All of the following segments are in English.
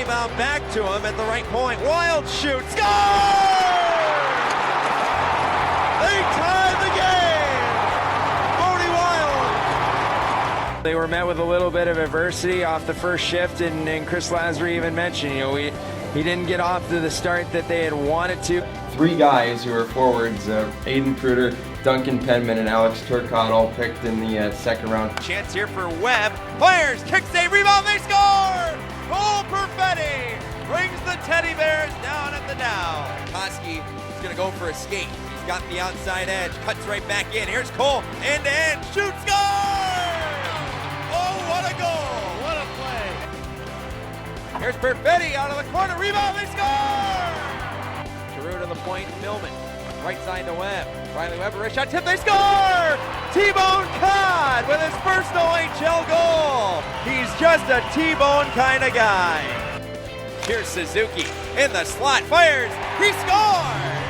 rebound back to him at the right point. Wild shoot. Score! They tied the game! Bodie Wild! They were met with a little bit of adversity off the first shift, and Chris Lazary even mentioned, he didn't get off to the start that they had wanted to. Three guys who are forwards, Aiden Kruder, Duncan Penman, and Alex Turcotte, all picked in the second round. Chance here for Webb. Fires, kick save, rebound, they score! Cole Perfetti brings the Teddy Bears down at the down. Koski is going to go for a skate. He's got the outside edge, cuts right back in. Here's Cole, end to end, shoot, score! Oh, what a goal! What a play! Here's Perfetti out of the corner, rebound, they score! Giroux to the point, Millman. Right side to Webb. Riley Webb, wrist shot, tip, they score! T-Bone Cod with his first OHL goal. He's just a T-Bone kind of guy. Here's Suzuki in the slot, fires, he scores!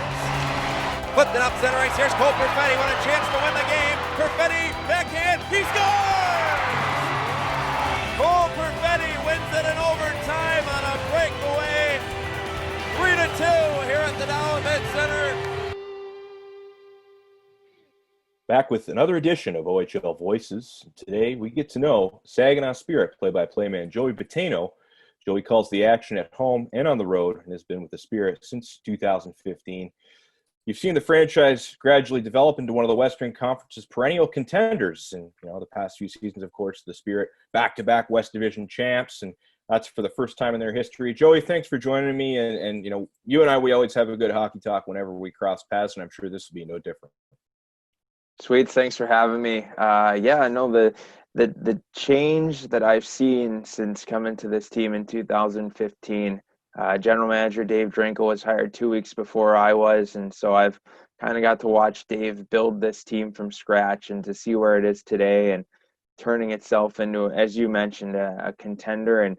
Flipped it up center ice, here's Cole Perfetti with a chance to win the game. Perfetti, backhand, he scores! Cole Perfetti wins it in overtime on a breakaway. 3-2 here at the Dow Med Center. Back with another edition of OHL Voices. Today we get to know Saginaw Spirit play-by-play man Joey Battaino. Joey calls the action at home and on the road and has been with the Spirit since 2015. You've seen the franchise gradually develop into one of the Western Conference's perennial contenders. And, the past few seasons, of course, the Spirit back-to-back West Division champs, and that's for the first time in their history. Joey, thanks for joining me. And you and I, we always have a good hockey talk whenever we cross paths, and I'm sure this will be no different. Sweet, thanks for having me. I know the change that I've seen since coming to this team in 2015. General Manager Dave Drinkel was hired 2 weeks before I was, and so I've kind of got to watch Dave build this team from scratch and to see where it is today and turning itself into, as you mentioned, a contender. And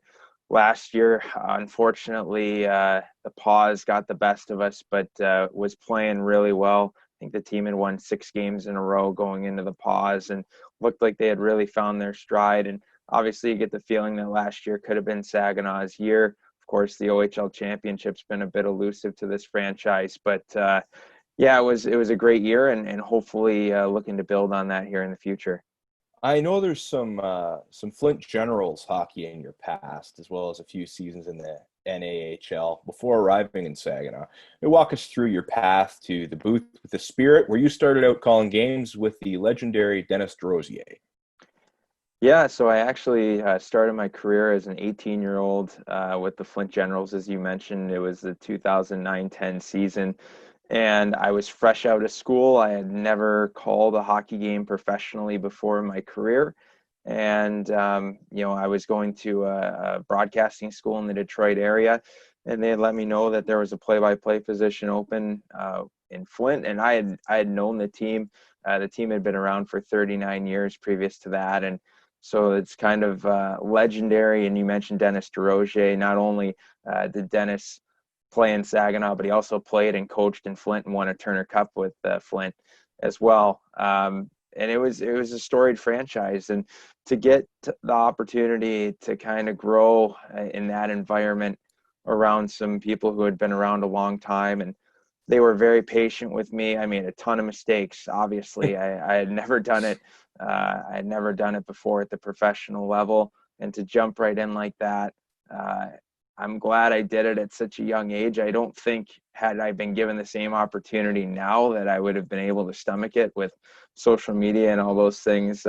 last year, unfortunately, the pause got the best of us, but was playing really well. I think the team had won 6 games in a row going into the pause and looked like they had really found their stride. And obviously you get the feeling that last year could have been Saginaw's year. Of course, the OHL championship's been a bit elusive to this franchise, but it was a great year and hopefully looking to build on that here in the future. I know there's some Flint Generals hockey in your past, as well as a few seasons in the NAHL before arriving in Saginaw. Walk us through your path to the booth with the Spirit, where you started out calling games with the legendary Dennis DeRosier. Yeah, so I actually started my career as an 18-year-old with the Flint Generals, as you mentioned. It was the 2009-10 season, and I was fresh out of school. I had never called a hockey game professionally before in my career. And, I was going to a broadcasting school in the Detroit area, and they had let me know that there was a play-by-play position open in Flint. And I had known the team. The team had been around for 39 years previous to that. And so it's kind of legendary. And you mentioned Dennis DeRosier. Not only did Dennis play in Saginaw, but he also played and coached in Flint and won a Turner Cup with Flint as well. And it was a storied franchise, and to get the opportunity to kind of grow in that environment around some people who had been around a long time, and they were very patient with me. I made a ton of mistakes. Obviously, I had never done it. I had never done it before at the professional level, and to jump right in like that, I'm glad I did it at such a young age. I don't think had I been given the same opportunity now that I would have been able to stomach it with social media and all those things.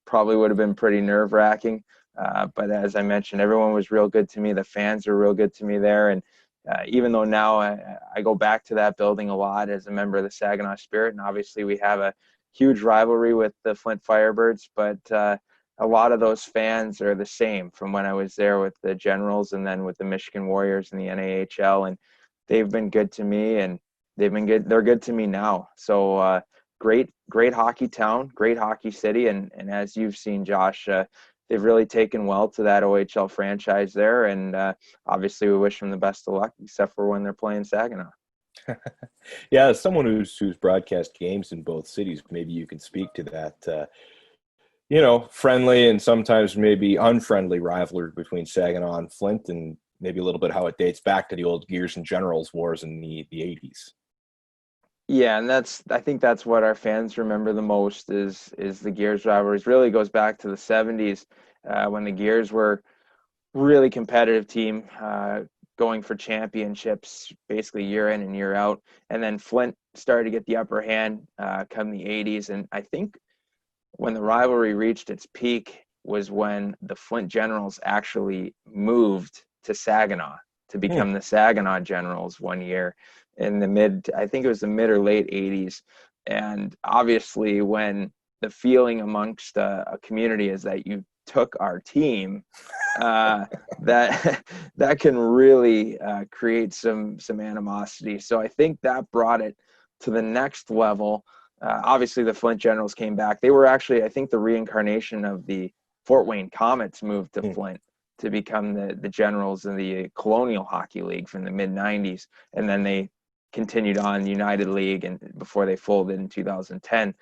Probably would have been pretty nerve-wracking. But as I mentioned, everyone was real good to me. The fans were real good to me there. And even though now I go back to that building a lot as a member of the Saginaw Spirit, and obviously we have a huge rivalry with the Flint Firebirds, but a lot of those fans are the same from when I was there with the Generals and then with the Michigan Warriors in the NAHL, and they've been good to me, and they've been good. They're good to me now. So great hockey town, great hockey city, and as you've seen, Josh, they've really taken well to that OHL franchise there, and obviously we wish them the best of luck, except for when they're playing Saginaw. Yeah, as someone who's broadcast games in both cities, maybe you can speak to that. Friendly and sometimes maybe unfriendly rivalry between Saginaw and Flint. And, maybe a little bit how it dates back to the old Gears and Generals wars in the 80s. Yeah, and I think that's what our fans remember the most is the Gears rivalries. Really goes back to the 70s when the Gears were really competitive team, going for championships basically year in and year out. And then Flint started to get the upper hand come the 80s. And I think when the rivalry reached its peak was when the Flint Generals actually moved to Saginaw to become the Saginaw Generals one year in I think it was the mid or late 80s. And obviously when the feeling amongst a community is that you took our team, that can really create some animosity. So I think that brought it to the next level. Obviously, the Flint Generals came back. They were actually, I think, the reincarnation of the Fort Wayne Comets moved to Flint to become the Generals in the Colonial Hockey League from the mid-'90s. And then they continued on United League and before they folded in 2010.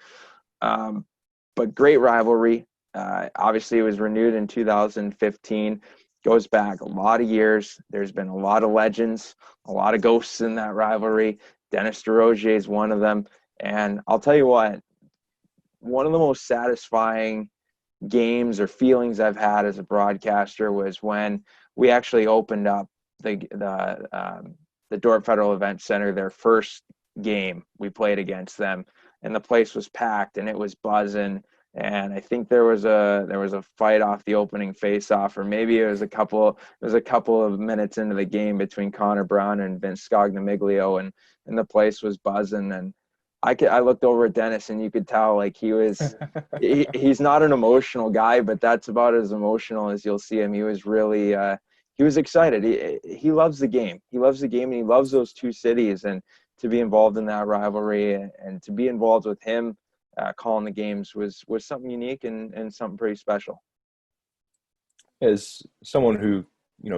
But great rivalry. Obviously, it was renewed in 2015. Goes back a lot of years. There's been a lot of legends, a lot of ghosts in that rivalry. Dennis DeRozier is one of them. And I'll tell you what, one of the most satisfying games or feelings I've had as a broadcaster was when we actually opened up the Dorp Federal Event Center, their first game we played against them, and the place was packed and it was buzzing. And I think there was a fight off the opening face-off, or maybe it was a couple of minutes into the game between Connor Brown and Vince Scognamiglio, and the place was buzzing. And I looked over at Dennis, and you could tell like he's not an emotional guy, but that's about as emotional as you'll see him. He was really he was excited. He loves the game. He loves the game, and he loves those two cities. And to be involved in that rivalry and to be involved with him calling the games was something unique and something pretty special. As someone who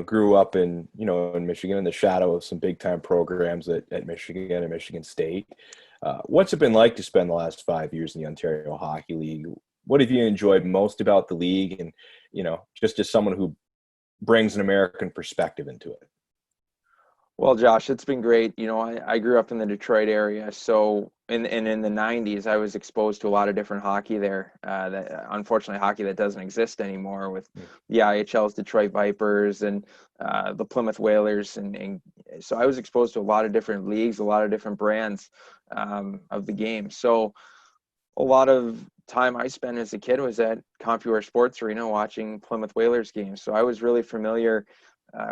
grew up in Michigan in the shadow of some big time programs at Michigan and Michigan State, what's it been like to spend the last 5 years in the Ontario Hockey League? What have you enjoyed most about the league, and just as someone who brings an American perspective into it? Well, Josh, it's been great. I grew up in the Detroit area, so in the 90s, I was exposed to a lot of different hockey there. That unfortunately, hockey that doesn't exist anymore, with the IHL's Detroit Vipers and the Plymouth Whalers, and so I was exposed to a lot of different leagues, a lot of different brands of the game. So a lot of time I spent as a kid was at CompuWare Sports Arena watching Plymouth Whalers games. So I was really familiar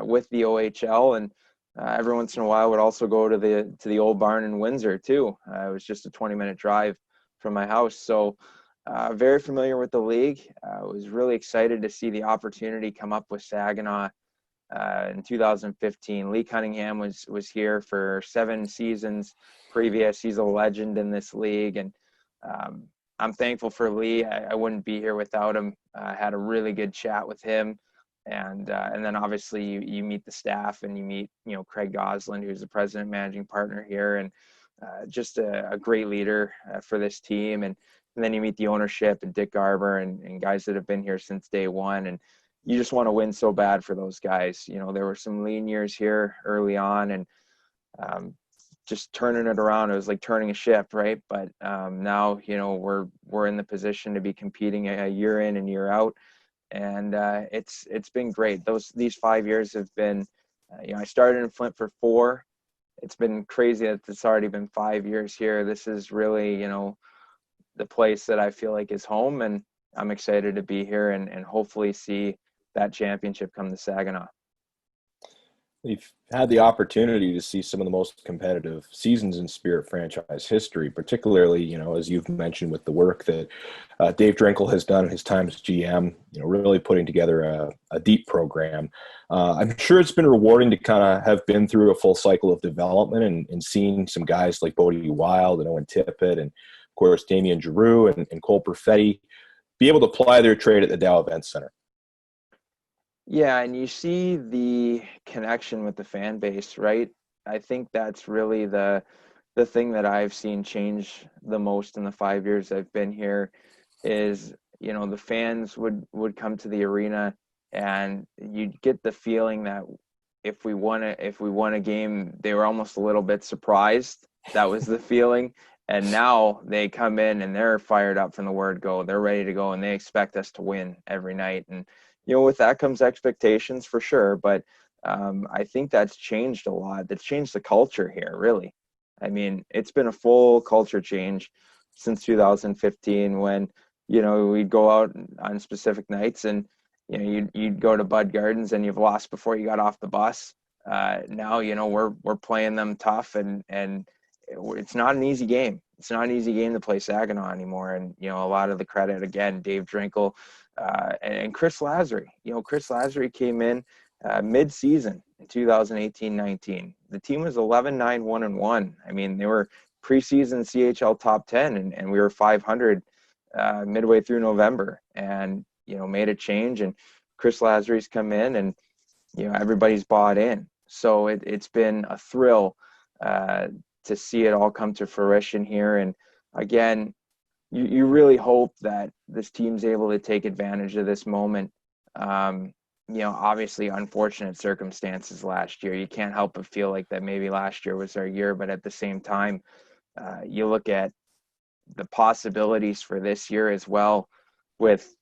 with the OHL, and every once in a while would also go to the old barn in Windsor too. It was just a 20-minute drive from my house. So very familiar with the league. I was really excited to see the opportunity come up with Saginaw in 2015. Lee Cunningham was here for 7 seasons previous. He's a legend in this league, and I'm thankful for Lee. I wouldn't be here without him. I had a really good chat with him. And then obviously you meet the staff, and you meet Craig Gosselin, who's the president managing partner here, and just a great leader for this team. And then you meet the ownership and Dick Garber and guys that have been here since day one. And you just want to win so bad for those guys. There were some lean years here early on, and just turning it around, it was like turning a ship, right? But now we're in the position to be competing a year in and year out. And it's been great. These 5 years have been, I started in Flint for 4. It's been crazy that it's already been 5 years here. This is really, the place that I feel like is home, and I'm excited to be here and hopefully see that championship come to Saginaw. We've had the opportunity to see some of the most competitive seasons in Spirit franchise history, particularly, as you've mentioned, with the work that Dave Drinkel has done in his time as GM, really putting together a deep program. I'm sure it's been rewarding to kind of have been through a full cycle of development and seeing some guys like Bodie Wild and Owen Tippett and, of course, Damien Giroux and Cole Perfetti be able to apply their trade at the Dow Events Center. Yeah, and you see the connection with the fan base, right? I think that's really the thing that I've seen change the most in the 5 years I've been here is, the fans would come to the arena, and you'd get the feeling that if we won a game, they were almost a little bit surprised. That was the feeling. And now they come in and they're fired up from the word go. They're ready to go and they expect us to win every night. And, with that comes expectations for sure. But I think that's changed a lot. That's changed the culture here, really. I mean, it's been a full culture change since 2015 when, we'd go out on specific nights and, you'd go to Bud Gardens and you've lost before you got off the bus. Now, we're playing them tough and it's not an easy game. It's not an easy game to play Saginaw anymore. And, a lot of the credit, again, Dave Drinkel and Chris Lazary. Chris Lazary came in mid-season in 2018-19. The team was 11-9-1-1. I mean, they were preseason CHL top 10, and we were 500 midway through November. And, made a change. And Chris Lazary's come in and, everybody's bought in. So it's been a thrill to see it all come to fruition here. And again, you really hope that this team's able to take advantage of this moment. Obviously unfortunate circumstances last year. You can't help but feel like that maybe last year was our year, but at the same time, you look at the possibilities for this year as well with,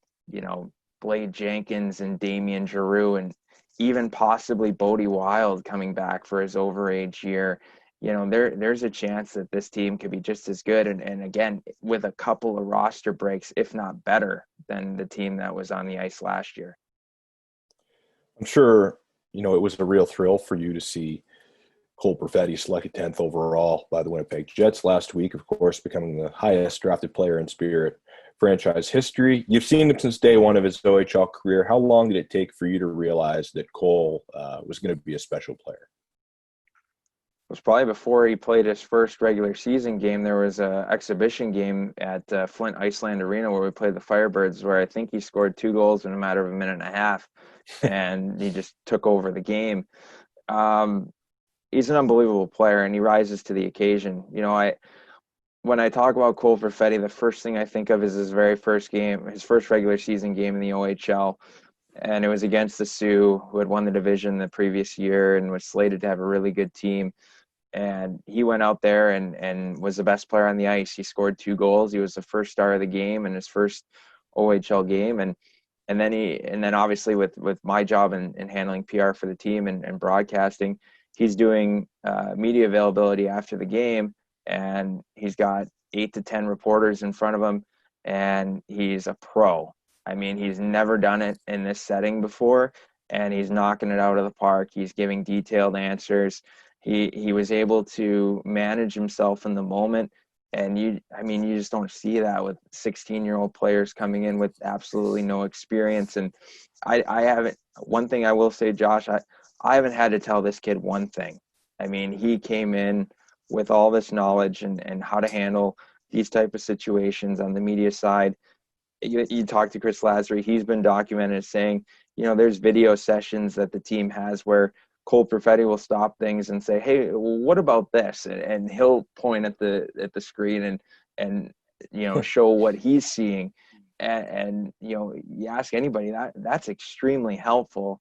Blade Jenkins and Damian Giroux and even possibly Bodie Wild coming back for his overage year. There's a chance that this team could be just as good. And again, with a couple of roster breaks, if not better than the team that was on the ice last year. I'm sure, it was a real thrill for you to see Cole Perfetti selected 10th overall by the Winnipeg Jets last week, of course, becoming the highest drafted player in Spirit franchise history. You've seen him since day one of his OHL career. How long did it take for you to realize that Cole was going to be a special player? It was probably before he played his first regular season game. There was an exhibition game at Flint Iceland Arena where we played the Firebirds, where I think he scored 2 goals in a matter of a minute and a half, and he just took over the game. He's an unbelievable player, and he rises to the occasion. When I talk about Cole Perfetti, the first thing I think of is his very first game, his first regular season game in the OHL. And it was against the Sioux, who had won the division the previous year and was slated to have a really good team. And he went out there and was the best player on the ice. He scored 2 goals. He was the first star of the game in his first OHL game. And then obviously with my job in handling PR for the team and broadcasting, he's doing media availability after the game. And he's got 8 to 10 reporters in front of him, and he's a pro. I mean, he's never done it in this setting before, and he's knocking it out of the park. He's giving detailed answers. He was able to manage himself in the moment, and you just don't see that with 16-year-old players coming in with absolutely no experience. And I haven't. One thing I will say, Josh, I haven't had to tell this kid one thing. I mean, he came in with all this knowledge and how to handle these type of situations on the media side. You talk to Chris Lazary, he's been documented as saying, there's video sessions that the team has where Cole Perfetti will stop things and say, hey, what about this? And he'll point at the screen and show what he's seeing. And you ask anybody, that's extremely helpful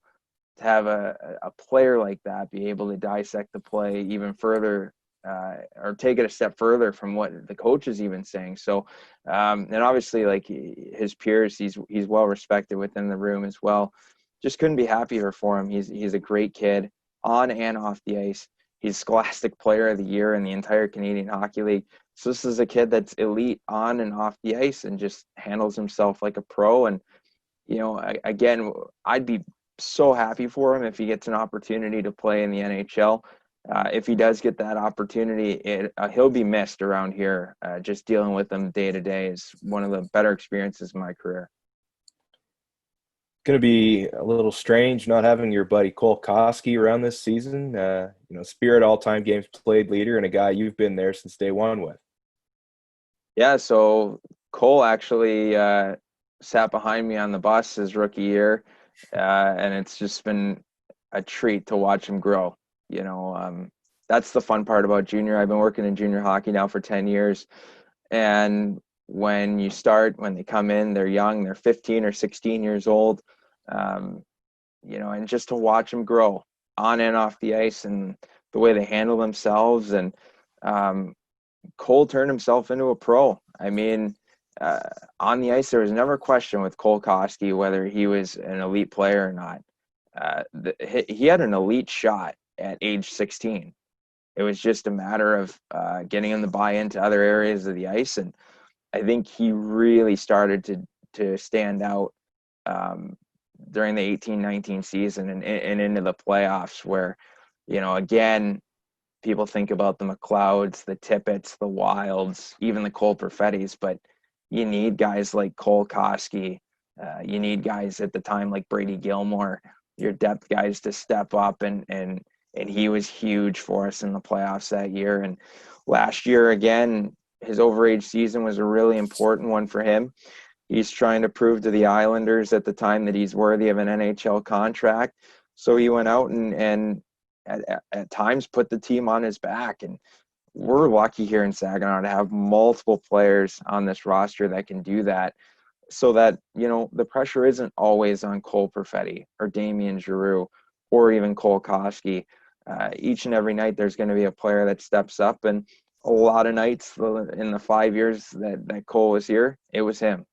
to have a player like that be able to dissect the play even further, or take it a step further from what the coach is even saying. So, and obviously, like his peers, he's well respected within the room as well. Just couldn't be happier for him. He's a great kid on and off the ice. He's Scholastic Player of the Year in the entire Canadian Hockey League. So this is a kid that's elite on and off the ice and just handles himself like a pro. And again, I'd be so happy for him if he gets an opportunity to play in the NHL. If he does get that opportunity, he'll be missed around here. Just dealing with them day to day is one of the better experiences of my career. Going to be a little strange not having your buddy Cole Koski around this season. Spirit all-time games played leader and a guy you've been there since day one with. Yeah, so Cole actually sat behind me on the bus his rookie year, and it's just been a treat to watch him grow. That's the fun part about junior. I've been working in junior hockey now for 10 years. And when they come in, they're young, they're 15 or 16 years old, and just to watch them grow. on and off the ice and the way they handle themselves. And Cole turned himself into a pro. I mean, on the ice, there was never a question with Cole Koski whether he was an elite player or not. He had an elite shot at age 16. It was just a matter of getting him to buy into other areas of the ice. And I think he really started to stand out during the 18-19 season and into the playoffs where, again, people think about the McLeods, the Tippett's, the Wilds, even the Cole Perfettis, but you need guys like Cole Koski. You need guys at the time like Brady Gilmore, your depth guys to step up, and he was huge for us in the playoffs that year. And last year, again, his overage season was a really important one for him. He's trying to prove to the Islanders at the time that he's worthy of an NHL contract. So he went out and at times put the team on his back. And we're lucky here in Saginaw to have multiple players on this roster that can do that, so that, the pressure isn't always on Cole Perfetti or Damien Giroux or even Cole Koski. Each and every night there's going to be a player that steps up, and a lot of nights in the 5 years that Cole was here, it was him.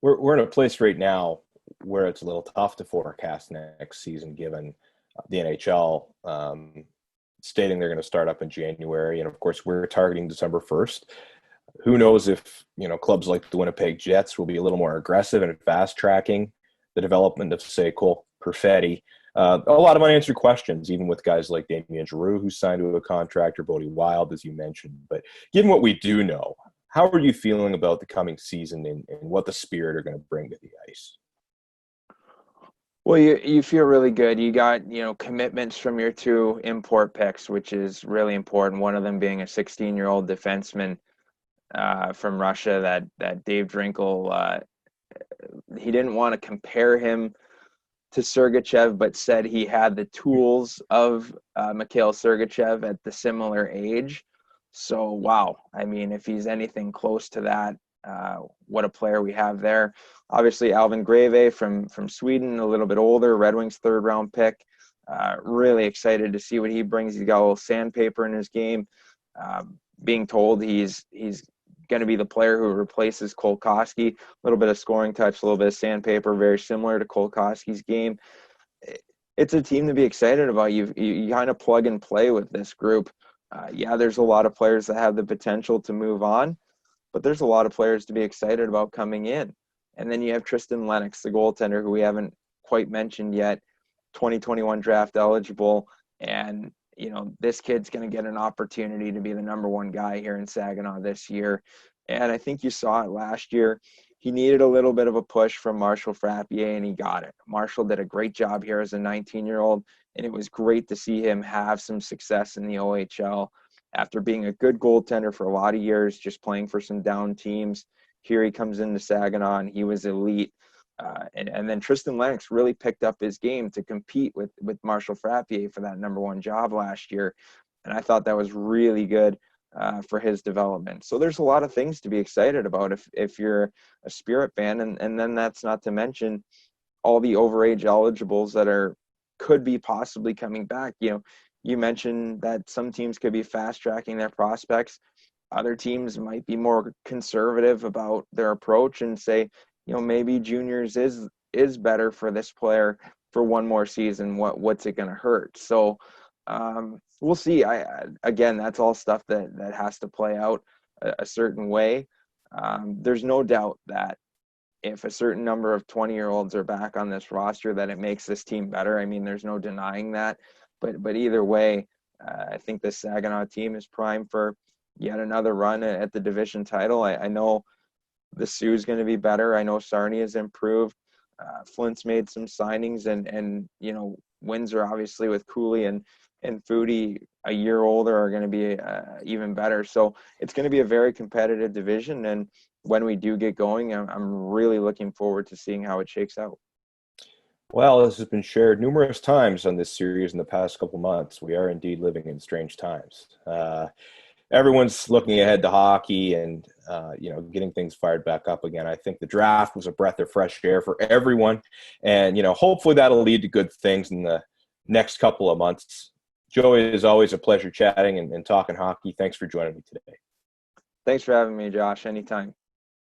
We're in a place right now where it's a little tough to forecast next season, given the NHL stating they're going to start up in January. And of course, we're targeting December 1st. Who knows if, clubs like the Winnipeg Jets will be a little more aggressive and fast tracking the development of, say, Cole Perfetti. A lot of unanswered questions, even with guys like Damien Giroux, who signed to a contract, or Bodie Wild, as you mentioned. But given what we do know, how are you feeling about the coming season and what the Spirit are going to bring to the ice? Well, you feel really good. You got, commitments from your two import picks, which is really important. One of them being a 16-year-old defenseman from Russia that Dave Drinkel, he didn't want to compare him to Sergachev, but said he had the tools of Mikhail Sergachev at the similar age. So, wow. I mean, if he's anything close to that, what a player we have there. Obviously, Alvin Greve from Sweden, a little bit older, Red Wings third-round pick. Really excited to see what he brings. He's got a little sandpaper in his game. Being told he's going to be the player who replaces Cole Koski. A little bit of scoring touch, a little bit of sandpaper, very similar to Cole Koski's game. It's a team to be excited about. You kind of plug and play with this group. There's a lot of players that have the potential to move on, but there's a lot of players to be excited about coming in. And then you have Tristan Lennox, the goaltender, who we haven't quite mentioned yet, 2021 draft eligible. And, this kid's going to get an opportunity to be the number one guy here in Saginaw this year. And I think you saw it last year. He needed a little bit of a push from Marshall Frappier, and he got it. Marshall did a great job here as a 19-year-old, and it was great to see him have some success in the OHL after being a good goaltender for a lot of years, just playing for some down teams. Here he comes into Saginaw, and he was elite. And then Tristan Lennox really picked up his game to compete with Marshall Frappier for that number one job last year. And I thought that was really good for his development. So there's a lot of things to be excited about if you're a Spirit fan. And then that's not to mention all the overage eligibles that could be possibly coming back. You mentioned that some teams could be fast tracking their prospects. Other teams might be more conservative about their approach and say, maybe juniors is better for this player for one more season. What's it going to hurt? So we'll see. Again, that's all stuff that has to play out a certain way. There's no doubt that if a certain number of 20-year-olds are back on this roster, that it makes this team better. I mean, there's no denying that. But either way, I think the Saginaw team is primed for yet another run at the division title. I know the Sioux's going to be better. I know Sarnia has improved. Flint's made some signings, and Windsor, obviously, with Cooley and Foodie a year older, are going to be even better. So it's going to be a very competitive division, and when we do get going, I'm really looking forward to seeing how it shakes out. Well, this has been shared numerous times on this series in the past couple months. We are indeed living in strange times. Everyone's looking ahead to hockey, and getting things fired back up again. I think the draft was a breath of fresh air for everyone. And, hopefully that'll lead to good things in the next couple of months. Joey, it is always a pleasure chatting and talking hockey. Thanks for joining me today. Thanks for having me, Josh. Anytime.